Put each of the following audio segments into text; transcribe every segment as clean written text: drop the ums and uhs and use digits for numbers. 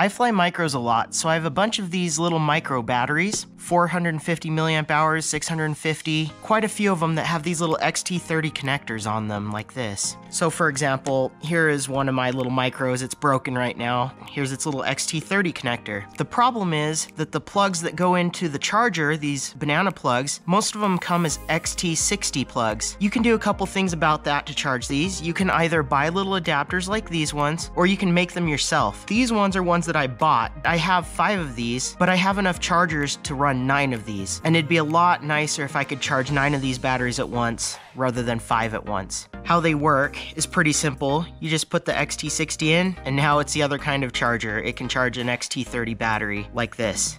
I fly micros a lot, so I have a bunch of these little micro batteries, 450 milliamp hours, 650, quite a few of them that have these little XT30 connectors on them like this. So for example, here is one of my little micros. It's broken right now. Here's its little XT30 connector. The problem is that the plugs that go into the charger, these banana plugs, most of them come as XT60 plugs. You can do a couple things about that to charge these. You can either buy little adapters like these ones, or you can make them yourself. These ones are ones that I bought. I have 5 of these, but I have enough chargers to run 9 of these. And it'd be a lot nicer if I could charge 9 of these batteries at once, rather than 5 at once. How they work is pretty simple. You just put the XT60 in, and now it's the other kind of charger. It can charge an XT30 battery like this.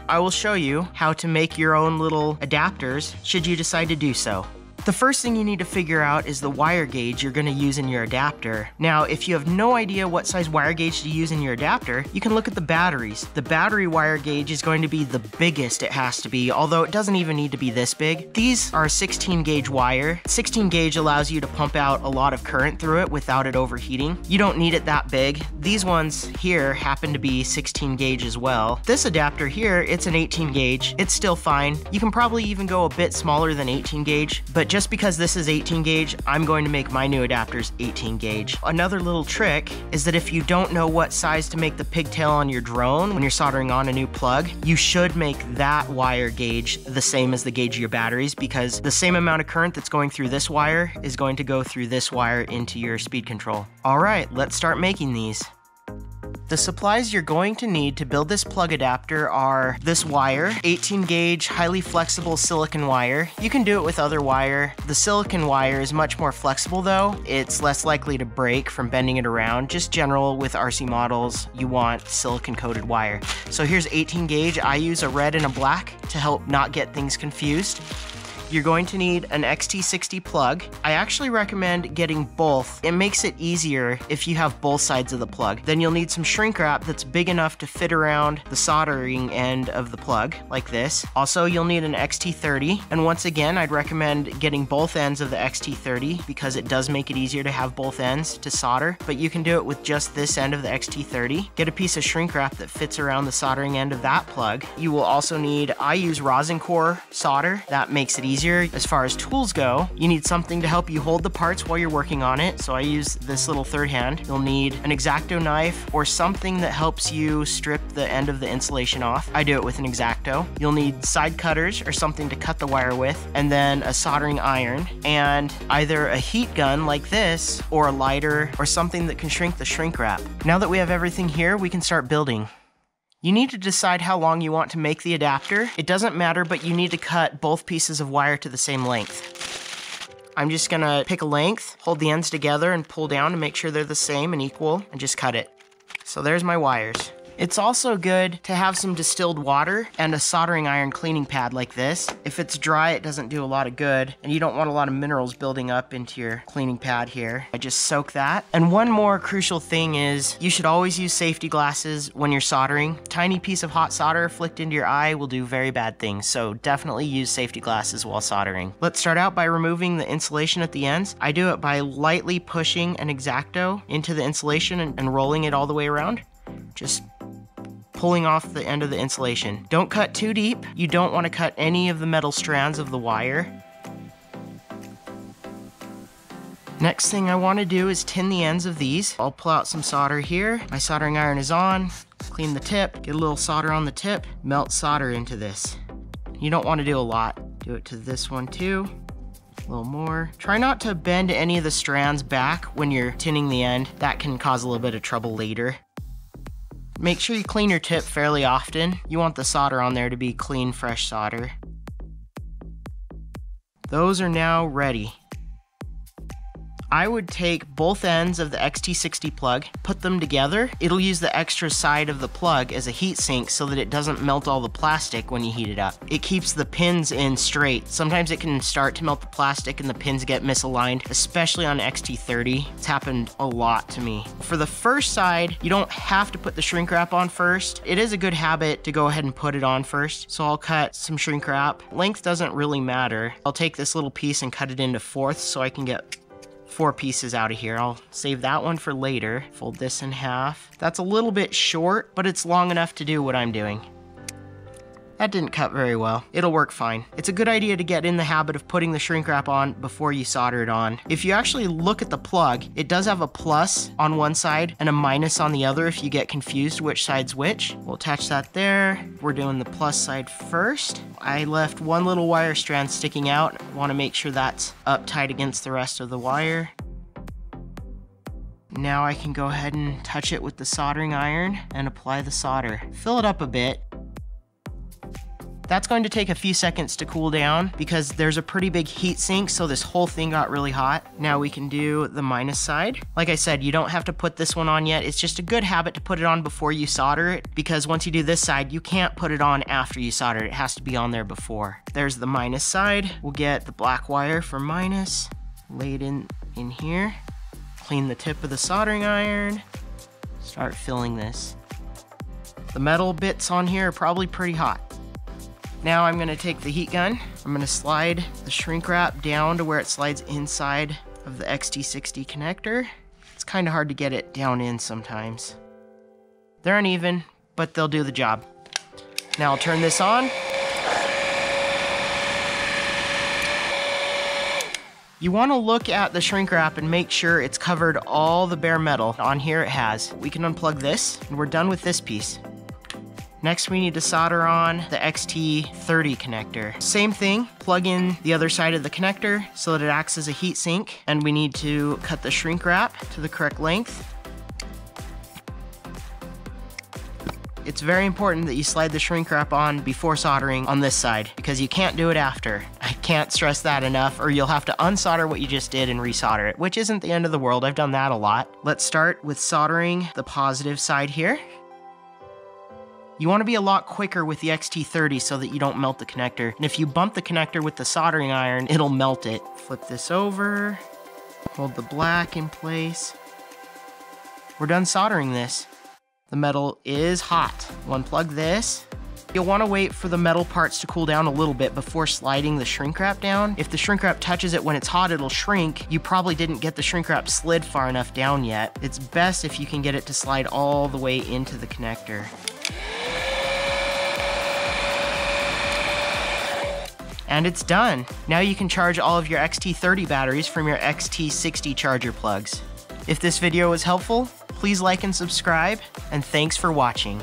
I will show you how to make your own little adapters should you decide to do so. The first thing you need to figure out is the wire gauge you're going to use in your adapter. Now, if you have no idea what size wire gauge to use in your adapter, you can look at the batteries. The battery wire gauge is going to be the biggest it has to be, although it doesn't even need to be this big. These are 16 gauge wire. 16 gauge allows you to pump out a lot of current through it without it overheating. You don't need it that big. These ones here happen to be 16 gauge as well. This adapter here, it's an 18 gauge. It's still fine. You can probably even go a bit smaller than 18 gauge, but just because this is 18 gauge, I'm going to make my new adapters 18 gauge. Another little trick is that if you don't know what size to make the pigtail on your drone when you're soldering on a new plug, you should make that wire gauge the same as the gauge of your batteries, because the same amount of current that's going through this wire is going to go through this wire into your speed control. All right, let's start making these. The supplies you're going to need to build this plug adapter are this wire, 18 gauge, highly flexible silicone wire. You can do it with other wire. The silicone wire is much more flexible though. It's less likely to break from bending it around. Just general with RC models, you want silicone coated wire. So here's 18 gauge. I use a red and a black to help not get things confused. You're going to need an XT60 plug. I actually recommend getting both. It makes it easier if you have both sides of the plug. Then you'll need some shrink wrap that's big enough to fit around the soldering end of the plug, like this. Also, you'll need an XT30. And once again, I'd recommend getting both ends of the XT30 because it does make it easier to have both ends to solder, but you can do it with just this end of the XT30. Get a piece of shrink wrap that fits around the soldering end of that plug. You will also need, I use rosin core solder. That makes it easier. As far as tools go, you need something to help you hold the parts while you're working on it. So I use this little third hand. You'll need an X-Acto knife or something that helps you strip the end of the insulation off. I do it with an X-Acto. You'll need side cutters or something to cut the wire with, and then a soldering iron, and either a heat gun like this or a lighter or something that can shrink the shrink wrap. Now that we have everything here, we can start building. You need to decide how long you want to make the adapter. It doesn't matter, but you need to cut both pieces of wire to the same length. I'm just gonna pick a length, hold the ends together and pull down to make sure they're the same and equal, and just cut it. So there's my wires. It's also good to have some distilled water and a soldering iron cleaning pad like this. If it's dry, it doesn't do a lot of good, and you don't want a lot of minerals building up into your cleaning pad here. I just soak that. And one more crucial thing is you should always use safety glasses when you're soldering. A tiny piece of hot solder flicked into your eye will do very bad things, so definitely use safety glasses while soldering. Let's start out by removing the insulation at the ends. I do it by lightly pushing an X-Acto into the insulation and rolling it all the way around. Just pulling off the end of the insulation. Don't cut too deep. You don't want to cut any of the metal strands of the wire. Next thing I want to do is tin the ends of these. I'll pull out some solder here. My soldering iron is on. Clean the tip, get a little solder on the tip, melt solder into this. You don't want to do a lot. Do it to this one too. A little more. Try not to bend any of the strands back when you're tinning the end. That can cause a little bit of trouble later. Make sure you clean your tip fairly often. You want the solder on there to be clean, fresh solder. Those are now ready. I would take both ends of the XT60 plug, put them together. It'll use the extra side of the plug as a heat sink so that it doesn't melt all the plastic when you heat it up. It keeps the pins in straight. Sometimes it can start to melt the plastic and the pins get misaligned, especially on XT30. It's happened a lot to me. For the first side, you don't have to put the shrink wrap on first. It is a good habit to go ahead and put it on first. So I'll cut some shrink wrap. Length doesn't really matter. I'll take this little piece and cut it into fourths so I can get 4 pieces out of here. I'll save that one for later. Fold this in half. That's a little bit short, but it's long enough to do what I'm doing. That didn't cut very well. It'll work fine. It's a good idea to get in the habit of putting the shrink wrap on before you solder it on. If you actually look at the plug, it does have a plus on one side and a minus on the other if you get confused which side's which. We'll attach that there. We're doing the plus side first. I left one little wire strand sticking out. I want to make sure that's up tight against the rest of the wire. Now I can go ahead and touch it with the soldering iron and apply the solder. Fill it up a bit. That's going to take a few seconds to cool down because there's a pretty big heat sink, so this whole thing got really hot. Now we can do the minus side. Like I said, you don't have to put this one on yet. It's just a good habit to put it on before you solder it, because once you do this side, you can't put it on after you solder it. It has to be on there before. There's the minus side. We'll get the black wire for minus, lay it in here, clean the tip of the soldering iron, start filling this. The metal bits on here are probably pretty hot. Now I'm going to take the heat gun. I'm going to slide the shrink wrap down to where it slides inside of the XT60 connector. It's kind of hard to get it down in sometimes. They're uneven, but they'll do the job. Now I'll turn this on. You want to look at the shrink wrap and make sure it's covered all the bare metal. On here it has. We can unplug this, and we're done with this piece. Next, we need to solder on the XT30 connector. Same thing, plug in the other side of the connector so that it acts as a heat sink, and we need to cut the shrink wrap to the correct length. It's very important that you slide the shrink wrap on before soldering on this side, because you can't do it after. I can't stress that enough, or you'll have to unsolder what you just did and resolder it, which isn't the end of the world. I've done that a lot. Let's start with soldering the positive side here. You want to be a lot quicker with the XT30 so that you don't melt the connector. And if you bump the connector with the soldering iron, it'll melt it. Flip this over, hold the black in place. We're done soldering this. The metal is hot. We'll unplug this. You'll want to wait for the metal parts to cool down a little bit before sliding the shrink wrap down. If the shrink wrap touches it when it's hot, it'll shrink. You probably didn't get the shrink wrap slid far enough down yet. It's best if you can get it to slide all the way into the connector. And it's done. Now you can charge all of your XT30 batteries from your XT60 charger plugs. If this video was helpful, please like and subscribe, and thanks for watching.